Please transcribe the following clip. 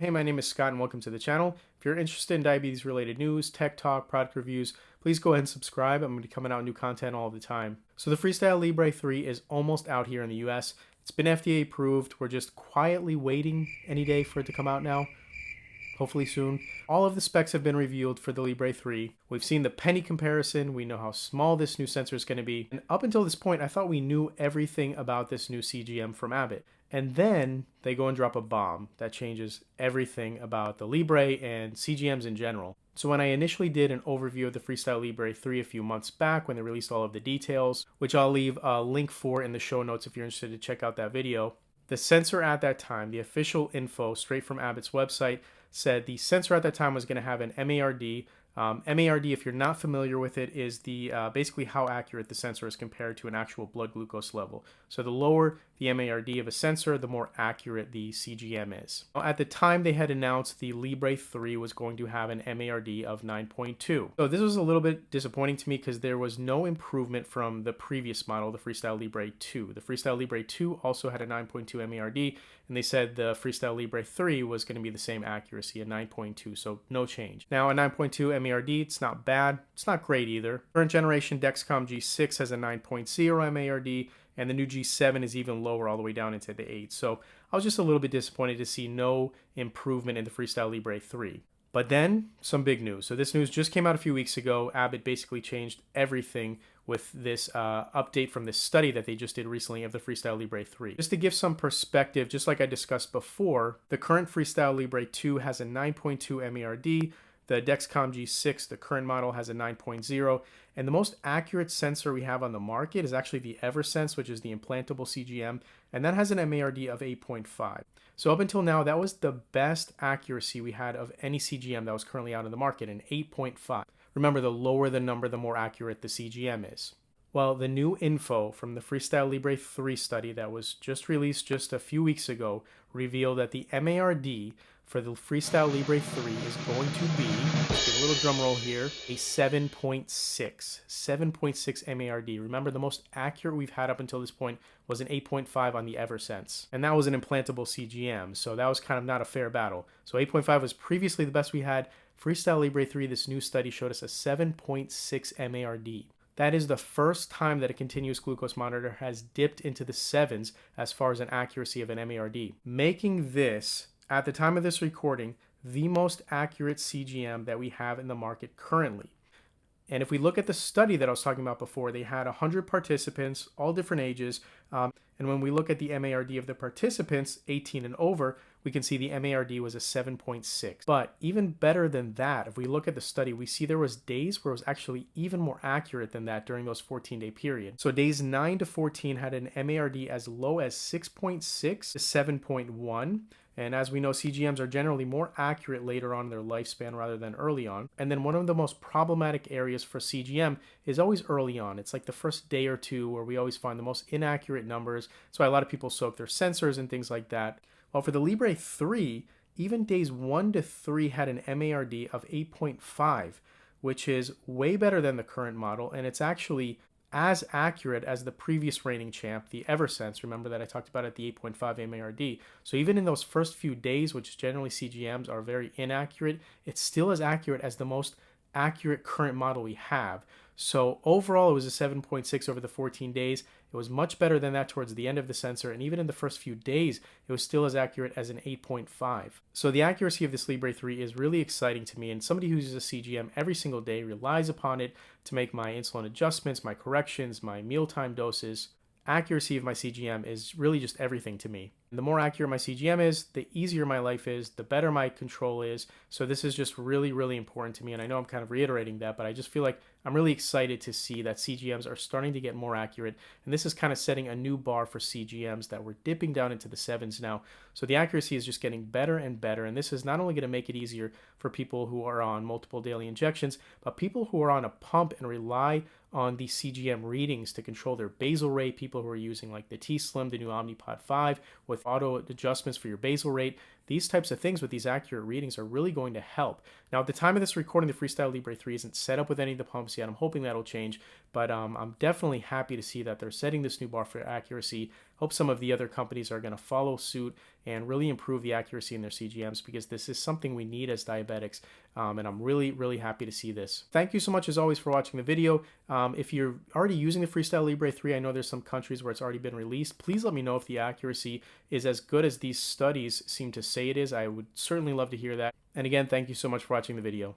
Hey, my name is Scott and welcome to the channel. If you're interested in diabetes related news, tech talk, product reviews, please go ahead and subscribe. I'm going to be coming out new content all the time. So the Freestyle Libre 3 is almost out here in the US. It's been FDA approved. We're just quietly waiting any day for it to come out now. Hopefully soon. All of the specs have been revealed for the Libre 3. We've seen the penny comparison. We know how small this new sensor is going to be. And up until this point, I thought we knew everything about this new CGM from Abbott. And then they go and drop a bomb that changes everything about the Libre and CGMs in general. So when I initially did an overview of the Freestyle Libre 3 a few months back when they released all of the details, which I'll leave a link for in the show notes if you're interested to check out that video, the sensor at that time, the official info straight from Abbott's website, said the sensor at that time was going to have an MARD. MARD, if you're not familiar with it, is the basically how accurate the sensor is compared to an actual blood glucose level. So the lower the MARD of a sensor, the more accurate the CGM is. At the time they had announced the Libre 3 was going to have an MARD of 9.2. So this was a little bit disappointing to me because there was no improvement from the previous model, the Freestyle Libre 2. The Freestyle Libre 2 also had a 9.2 MARD, and they said the Freestyle Libre 3 was going to be the same accuracy at 9.2, so no change. Now a 9.2 MARD, it's not bad, it's not great either. Current generation Dexcom G6 has a 9.0 MARD, and the new G7 is even lower all the way down into the 8. So I was just a little bit disappointed to see no improvement in the Freestyle Libre 3. But then, some big news. So this news just came out a few weeks ago. Abbott basically changed everything with this update from this study that they just did recently of the Freestyle Libre 3. Just to give some perspective, just like I discussed before, the current Freestyle Libre 2 has a 9.2 MARD. The Dexcom G6, the current model, has a 9.0, and the most accurate sensor we have on the market is actually the Eversense, which is the implantable CGM, and that has an MARD of 8.5. So up until now, that was the best accuracy we had of any CGM that was currently out in the market, an 8.5. Remember, the lower the number, the more accurate the CGM is. Well, the new info from the Freestyle Libre 3 study that was just released just a few weeks ago revealed that the MARD for the Freestyle Libre 3 is going to be, let's give a little drum roll here, a 7.6. 7.6 MARD. Remember, the most accurate we've had up until this point was an 8.5 on the Eversense. And that was an implantable CGM, so that was kind of not a fair battle. So 8.5 was previously the best we had. Freestyle Libre 3, this new study showed us a 7.6 MARD. That is the first time that a continuous glucose monitor has dipped into the 7s as far as an accuracy of an MARD, making this, at the time of this recording, the most accurate CGM that we have in the market currently. And if we look at the study that I was talking about before, they had 100 participants, all different ages. And when we look at the MARD of the participants, 18 and over, we can see the MARD was a 7.6. But even better than that, if we look at the study, we see there was days where it was actually even more accurate than that during those 14-day period. So days 9 to 14 had an MARD as low as 6.6 to 7.1. And as we know, CGMs are generally more accurate later on in their lifespan rather than early on. And then one of the most problematic areas for CGM is always early on. It's like the first day or two where we always find the most inaccurate numbers. That's why a lot of people soak their sensors and things like that. While for the Libre 3, even days 1 to 3 had an MARD of 8.5, which is way better than the current model. And it's actually as accurate as the previous reigning champ, the Eversense. Remember that I talked about at the 8.5 MARD. So even in those first few days, which generally CGMs are very inaccurate, it's still as accurate as the most accurate current model we have. So overall, it was a 7.6 over the 14 days. It was much better than that towards the end of the sensor, and even in the first few days, it was still as accurate as an 8.5. So the accuracy of this Libre 3 is really exciting to me, and somebody who uses a CGM every single day relies upon it to make my insulin adjustments, my corrections, my mealtime doses. Accuracy of my CGM is really just everything to me. The more accurate my CGM is, the easier my life is, the better my control is. So this is just really, really important to me. And I know I'm kind of reiterating that, but I just feel like I'm really excited to see that CGMs are starting to get more accurate. And this is kind of setting a new bar for CGMs that we're dipping down into the 7s now. So the accuracy is just getting better and better. And this is not only going to make it easier for people who are on multiple daily injections, but people who are on a pump and rely on the CGM readings to control their basal rate, people who are using like the T-Slim, the new Omnipod 5 with auto adjustments for your basal rate. These types of things with these accurate readings are really going to help. Now, at the time of this recording, the Freestyle Libre 3 isn't set up with any of the pumps yet. I'm hoping that'll change, but I'm definitely happy to see that they're setting this new bar for accuracy. Hope some of the other companies are going to follow suit and really improve the accuracy in their CGMs, because this is something we need as diabetics. And I'm really, really happy to see this. Thank you so much as always for watching the video. If you're already using the Freestyle Libre 3, I know there's some countries where it's already been released. Please let me know if the accuracy is as good as these studies seem to say it is. I would certainly love to hear that. And again, thank you so much for watching the video.